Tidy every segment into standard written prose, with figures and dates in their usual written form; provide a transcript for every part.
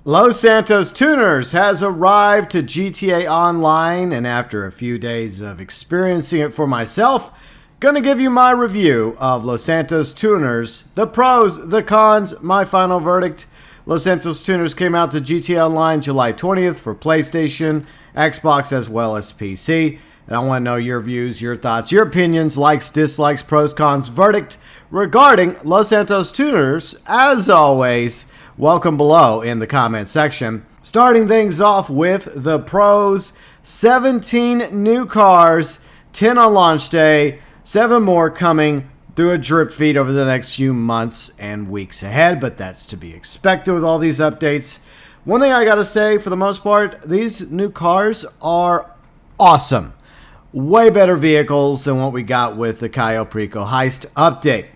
Los Santos Tuners has arrived to GTA Online, and after a few days of experiencing it for myself, gonna give you my review of Los Santos Tuners, the pros, the cons, my final verdict. Los Santos Tuners came out to GTA Online July 20th for PlayStation, Xbox, as well as PC. And I want to know your views, your thoughts, your opinions, likes, dislikes, pros, cons, verdict regarding Los Santos Tuners. As always, welcome below in the comment section. Starting things off with the pros, 17 new cars, 10 on launch day, 7 more coming through a drip feed over the next few months and weeks ahead, but that's to be expected with all these updates. One thing I gotta say, for the most part, these new cars are awesome. Way better vehicles than what we got with the Cayo Perico Heist update.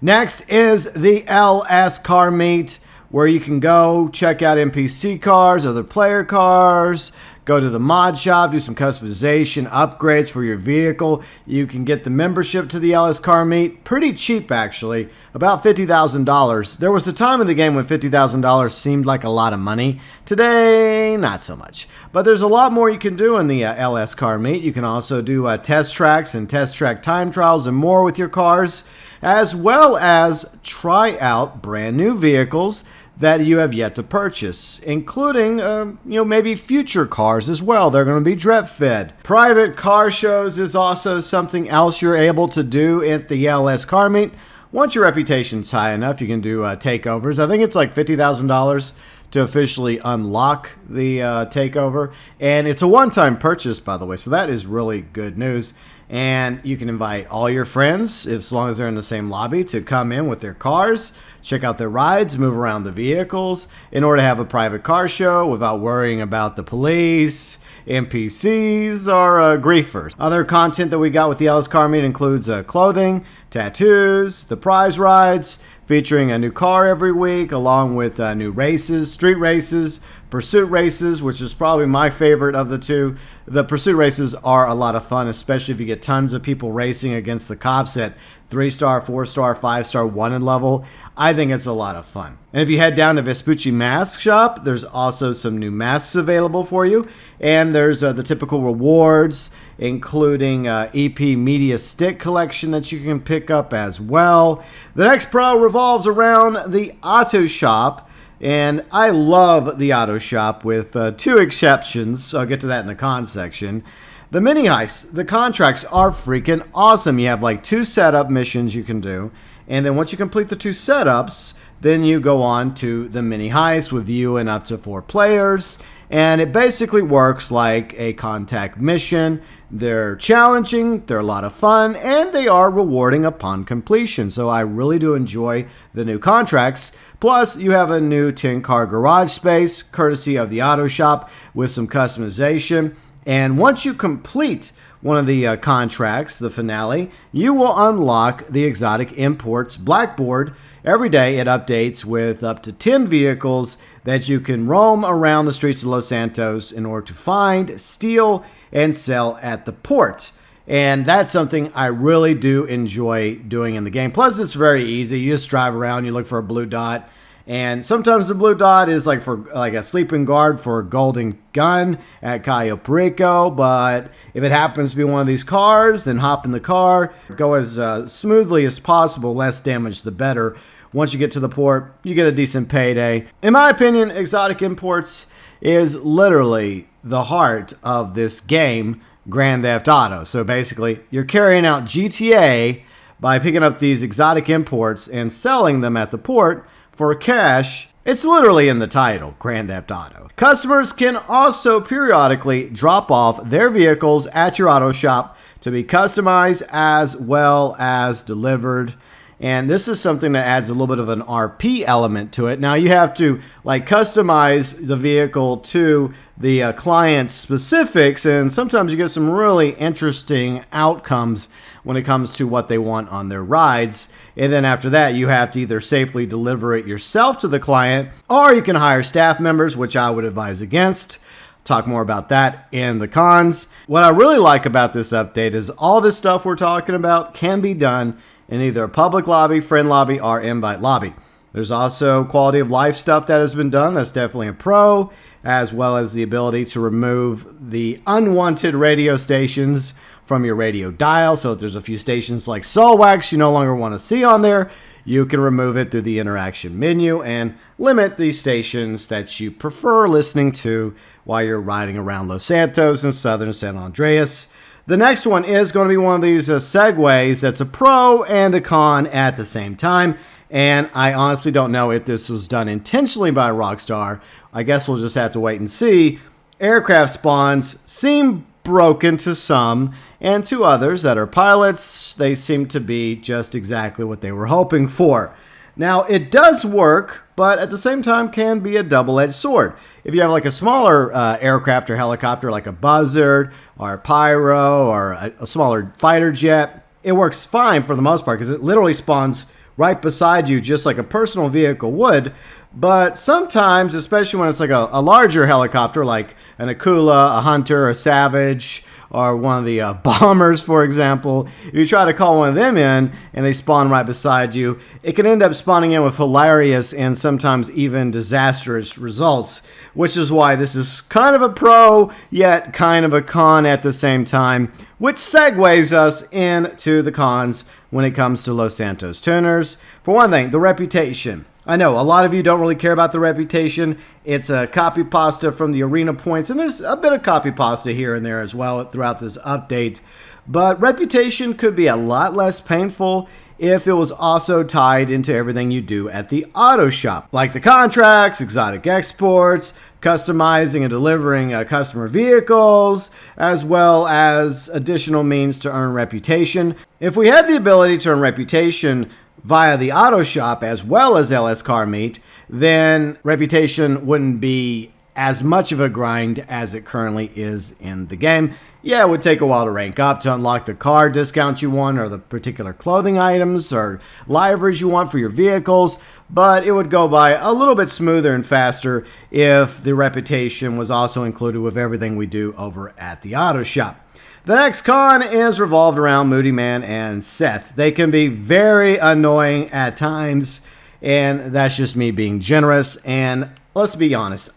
Next is the LS Car Meet, where you can go check out NPC cars, other player cars, go to the mod shop, do some customization, upgrades for your vehicle. You can get the membership to the LS Car Meet. Pretty cheap, actually. About $50,000. There was a time in the game when $50,000 seemed like a lot of money. Today, not so much. But there's a lot more you can do in the LS Car Meet. You can also do test tracks and test track time trials and more with your cars, as well as try out brand new vehicles that you have yet to purchase, including, maybe future cars as well. They're going to be drip fed. Private car shows is also something else you're able to do at the LS Car Meet. Once your reputation's high enough, you can do takeovers. I think it's like $50,000 to officially unlock the takeover. And it's a one-time purchase, by the way, so that is really good news. And you can invite all your friends, as long as they're in the same lobby, to come in with their cars, check out their rides, move around the vehicles, in order to have a private car show without worrying about the police, NPCs, or griefers. Other content that we got with the LS Car Meet includes clothing, tattoos, the prize rides, featuring a new car every week, along with new races, street races, pursuit races, which is probably my favorite of the two. The pursuit races are a lot of fun, especially if you get tons of people racing against the cops at 3-star, 4-star, 5-star, wanted level. I think it's a lot of fun. And if you head down to Vespucci Mask Shop, there's also some new masks available for you. And there's the typical rewards, including EP Media Stick collection that you can pick up as well. The next pro revolves around the auto shop. And I love the auto shop with 2 exceptions. I'll get to that in the con section. The mini heists, the contracts are freaking awesome. You have like 2 setup missions you can do. And then once you complete the 2 setups, then you go on to the mini heist with you and up to 4 players. And it basically works like a contact mission. They're challenging, they're a lot of fun, and they are rewarding upon completion. So I really do enjoy the new contracts. Plus, you have a new 10-car garage space, courtesy of the auto shop, with some customization. And once you complete one of the contracts, the finale, you will unlock the Exotic Imports Blackboard. Every day it updates with up to 10 vehicles that you can roam around the streets of Los Santos in order to find, steal, and sell at the port. And that's something I really do enjoy doing in the game. Plus, it's very easy. You just drive around, you look for a blue dot. And sometimes the blue dot is like for like a sleeping guard for a golden gun at Cayo Perico. But if it happens to be one of these cars, then hop in the car, go as smoothly as possible, less damage the better. Once you get to the port, you get a decent payday. In my opinion, Exotic Imports is literally the heart of this game, Grand Theft Auto. So basically, you're carrying out GTA by picking up these exotic imports and selling them at the port for cash. It's literally in the title, Grand Theft Auto. Customers can also periodically drop off their vehicles at your auto shop to be customized as well as delivered. And this is something that adds a little bit of an RP element to it. Now you have to like customize the vehicle to the client's specifics, and sometimes you get some really interesting outcomes when it comes to what they want on their rides. And then after that, you have to either safely deliver it yourself to the client, or you can hire staff members, which I would advise against. Talk more about that in the cons. What I really like about this update is all this stuff we're talking about can be done in either a public lobby, friend lobby, or invite lobby. There's also quality of life stuff that has been done. That's definitely a pro, as well as the ability to remove the unwanted radio stations from your radio dial. So if there's a few stations like Solwax you no longer want to see on there, you can remove it through the interaction menu and limit the stations that you prefer listening to while you're riding around Los Santos and southern San Andreas. The next one is going to be one of these Segways that's a pro and a con at the same time. And I honestly don't know if this was done intentionally by Rockstar. I guess we'll just have to wait and see. Aircraft spawns seem broken to some, and to others that are pilots, they seem to be just exactly what they were hoping for. Now, it does work, but at the same time can be a double-edged sword. If you have like a smaller aircraft or helicopter like a Buzzard or a Pyro or a smaller fighter jet, it works fine for the most part because it literally spawns right beside you just like a personal vehicle would. But sometimes, especially when it's like a larger helicopter like an Akula, a Hunter, a Savage, or one of the bombers, for example, if you try to call one of them in and they spawn right beside you, it can end up spawning in with hilarious and sometimes even disastrous results, which is why this is kind of a pro, yet kind of a con at the same time, which segues us into the cons when it comes to Los Santos tuners. For one thing, the reputation. I know a lot of you don't really care about the reputation. It's a copy pasta from the arena points, and there's a bit of copy pasta here and there as well throughout this update. But reputation could be a lot less painful if it was also tied into everything you do at the auto shop, like the contracts, exotic exports, customizing and delivering customer vehicles, as well as additional means to earn reputation. If we had the ability to earn reputation via the auto shop as well as LS Car Meet, then reputation wouldn't be as much of a grind as it currently is in the game. Yeah, it would take a while to rank up to unlock the car discount you want or the particular clothing items or liveries you want for your vehicles, but it would go by a little bit smoother and faster if the reputation was also included with everything we do over at the auto shop. The next con is revolved around Moody Man and Seth. They can be very annoying at times, and that's just me being generous. And let's be honest,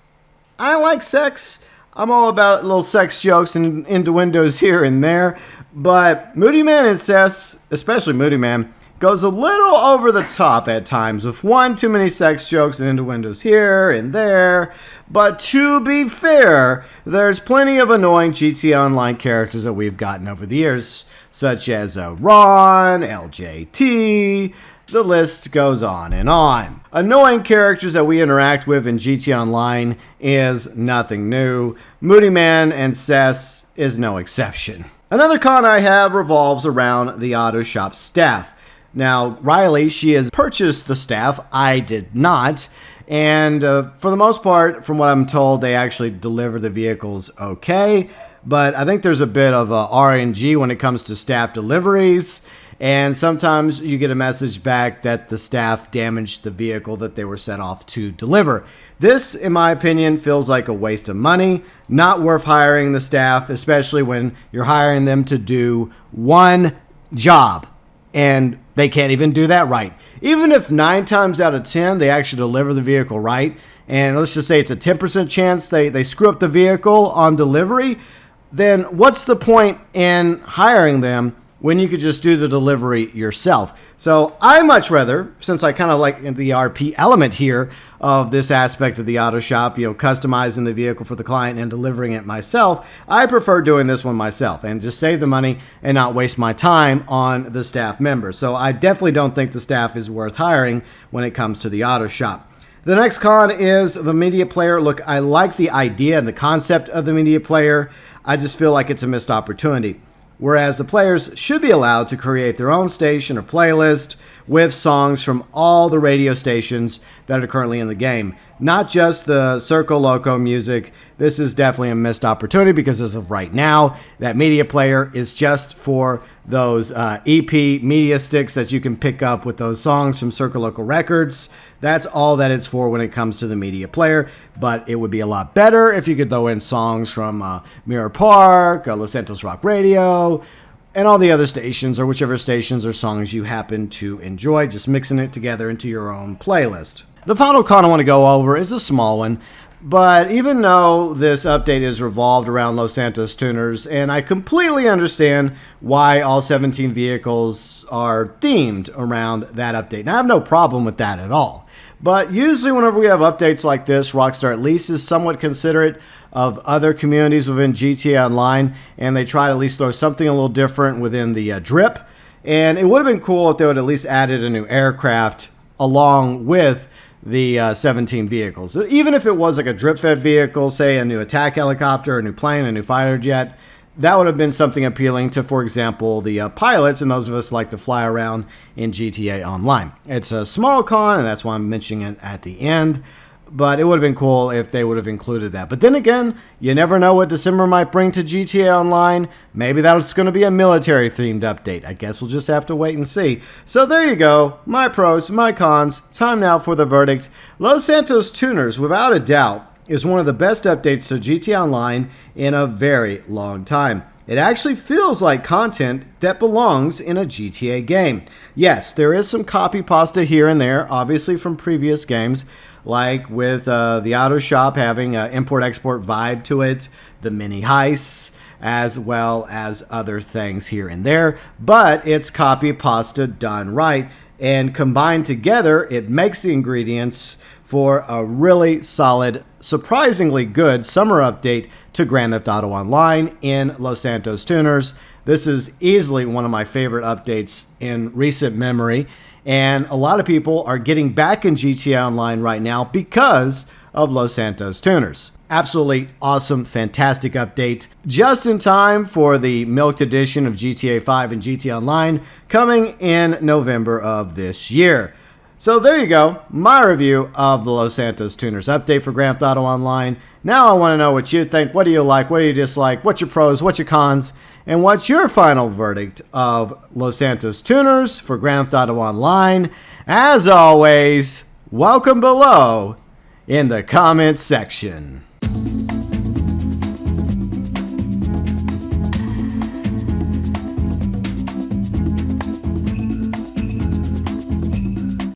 I like sex. I'm all about little sex jokes and innuendos here and there, but Moody Man and Seth, especially Moody Man, goes a little over the top at times with one too many sex jokes and innuendos here and there. But to be fair, there's plenty of annoying GTA Online characters that we've gotten over the years, such as Ron, LJT, the list goes on and on. Annoying characters that we interact with in GTA Online is nothing new. Moody Man and Seth is no exception. Another con I have revolves around the auto shop staff. Now, Riley, she has purchased the staff. I did not. And for the most part, from what I'm told, they actually deliver the vehicles okay. But I think there's a bit of RNG when it comes to staff deliveries. And sometimes you get a message back that the staff damaged the vehicle that they were set off to deliver. This, in my opinion, feels like a waste of money. Not worth hiring the staff, especially when you're hiring them to do one job. And they can't even do that right. Even if 9 times out of 10 they actually deliver the vehicle right, and let's just say it's a 10% chance they screw up the vehicle on delivery, then what's the point in hiring them when you could just do the delivery yourself? So I much rather, since I kind of like the RP element here of this aspect of the auto shop, customizing the vehicle for the client and delivering it myself, I prefer doing this one myself and just save the money and not waste my time on the staff members. So I definitely don't think the staff is worth hiring when it comes to the auto shop. The next con is the media player. Look, I like the idea and the concept of the media player. I just feel like it's a missed opportunity. Whereas the players should be allowed to create their own station or playlist with songs from all the radio stations that are currently in the game. Not just the Circo Loco music. This is definitely a missed opportunity because as of right now, that media player is just for those EP media sticks that you can pick up with those songs from Circo Loco Records. That's all that it's for when it comes to the media player, but it would be a lot better if you could throw in songs from Mirror Park, Los Santos Rock Radio, and all the other stations, or whichever stations or songs you happen to enjoy, just mixing it together into your own playlist. The final con I want to go over is a small one, but even though this update is revolved around Los Santos tuners, and I completely understand why all 17 vehicles are themed around that update, and I have no problem with that at all. But usually whenever we have updates like this, Rockstar at least is somewhat considerate of other communities within GTA Online, and they try to at least throw something a little different within the drip. And it would have been cool if they would at least added a new aircraft along with the 17 vehicles. Even if it was like a drip-fed vehicle, say a new attack helicopter, a new plane, a new fighter jet, that would have been something appealing to, for example, the pilots and those of us like to fly around in GTA Online. It's a small con, and that's why I'm mentioning it at the end. But it would have been cool if they would have included that. But then again, you never know what December might bring to GTA Online. Maybe that's going to be a military-themed update. I guess we'll just have to wait and see. So there you go. My pros, my cons. Time now for the verdict. Los Santos Tuners, without a doubt, is one of the best updates to GTA Online in a very long time. It actually feels like content that belongs in a GTA game. Yes, there is some copy pasta here and there, obviously from previous games, like with the auto shop having an import-export vibe to it, the mini heists, as well as other things here and there. But it's copy pasta done right, and combined together, it makes the ingredients for a really solid, surprisingly good summer update to Grand Theft Auto Online in Los Santos Tuners. This is easily one of my favorite updates in recent memory. And a lot of people are getting back in GTA Online right now because of Los Santos Tuners. Absolutely awesome, fantastic update. Just in time for the milked edition of GTA 5 and GTA Online coming in November of this year. So there you go, my review of the Los Santos Tuners update for Grand Theft Auto Online. Now I want to know what you think. What do you like? What do you dislike? What's your pros? What's your cons? And what's your final verdict of Los Santos Tuners for Grand Theft Auto Online? As always, welcome below in the comments section.